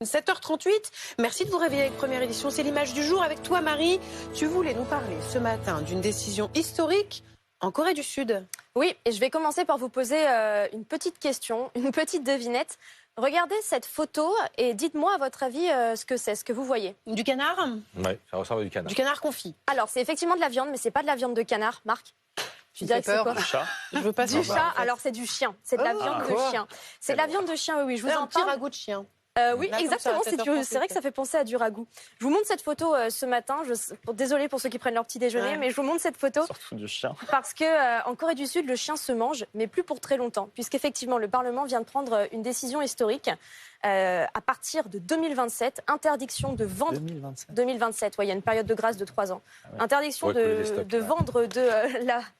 7h38, merci de vous réveiller avec Première Édition. C'est l'image du jour avec toi, Marie. Tu voulais nous parler ce matin d'une décision historique en Corée du Sud. Oui, et je vais commencer par vous poser une petite question, une petite devinette. Regardez cette photo et dites-moi à votre avis ce que c'est, ce que vous voyez. Du canard? Oui, ça ressemble à du canard. Du canard confit. Alors, c'est effectivement de la viande, mais c'est pas de la viande de canard, Marc. Tu dirais que c'est quoi? Du chat. Je veux pas Du savoir, chat, en fait. alors c'est du chien. C'est de la viande de chien. C'est de la viande de chien, oui, je vous Un en petit parle. ragoût de chien. Oui, Là, comme exactement, ça, c'est vrai que ça fait penser à du ragoût. Je vous montre cette photo ce matin, désolée pour ceux qui prennent leur petit déjeuner, mais je vous montre cette photo. Surtout du chien. Parce que en Corée du Sud, le chien se mange, mais plus pour très longtemps, puisqu'effectivement, le Parlement vient de prendre une décision historique. À partir de 2027, interdiction de vendre... 2027, ouais, il y a une période de grâce de 3 ans. Ah ouais. Interdiction Ouais, couler les stocks, de vendre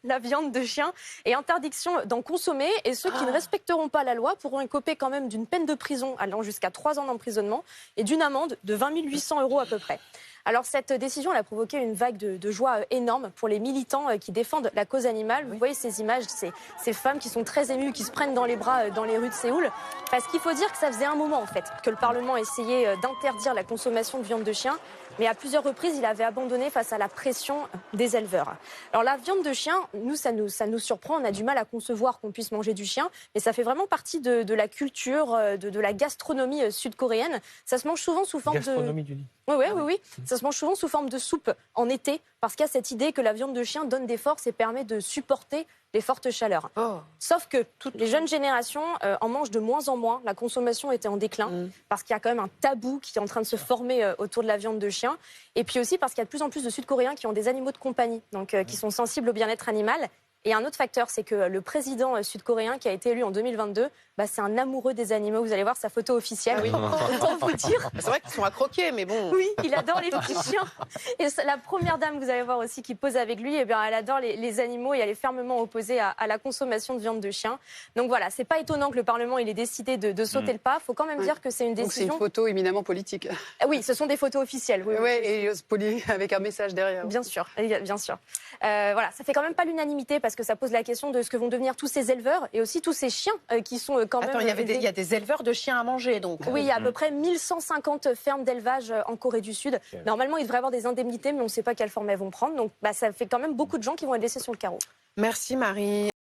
la viande de chien et interdiction d'en consommer. Et ceux qui ne respecteront pas la loi pourront écoper quand même d'une peine de prison allant jusqu'à 3 ans d'emprisonnement et d'une amende de 20 800 € à peu près. Alors cette décision elle a provoqué une vague de joie énorme pour les militants qui défendent la cause animale. Vous voyez ces images, ces femmes qui sont très émues, qui se prennent dans les bras dans les rues de Séoul. Parce qu'il faut dire que ça faisait un moment en fait que le Parlement essayait d'interdire la consommation de viande de chien. Mais à plusieurs reprises, il avait abandonné face à la pression des éleveurs. Alors la viande de chien, nous, ça nous surprend. On a du mal à concevoir qu'on puisse manger du chien. Mais ça fait vraiment partie de la culture, de la gastronomie sud-coréenne. Ça se mange souvent sous forme Gastronomie du lit. Oui. Ça se mange souvent sous forme de soupe en été. Parce qu'il y a cette idée que la viande de chien donne des forces et permet de supporter les fortes chaleurs. Sauf que les jeunes générations en mangent de moins en moins. La consommation était en déclin parce qu'il y a quand même un tabou qui est en train de se former autour de la viande de chien. Et puis aussi parce qu'il y a de plus en plus de Sud-Coréens qui ont des animaux de compagnie, donc qui sont sensibles au bien-être animal. Et un autre facteur, c'est que le président sud-coréen qui a été élu en 2022, c'est un amoureux des animaux. Vous allez voir sa photo officielle. Ah oui. Autant vous dire. C'est vrai qu'ils sont à croquer, mais bon. Oui, il adore les petits chiens. Et la première dame, vous allez voir aussi, qui pose avec lui, elle adore les animaux et elle est fermement opposée à la consommation de viande de chien. Donc voilà, c'est pas étonnant que le Parlement ait décidé de sauter le pas. Il faut quand même dire que c'est une décision... Donc c'est une photo éminemment politique. Oui, ce sont des photos officielles. Oui, et avec un message derrière. Bien sûr, bien sûr. Voilà, ça fait quand même pas l'unanimité parce que ça pose la question de ce que vont devenir tous ces éleveurs et aussi tous ces chiens qui sont quand même... Attends, il y a des éleveurs de chiens à manger, donc. Oui, il y a à peu près 1150 fermes d'élevage en Corée du Sud. Normalement, il devrait y avoir des indemnités, mais on ne sait pas quelle forme elles vont prendre. Donc, ça fait quand même beaucoup de gens qui vont être laissés sur le carreau. Merci, Marie.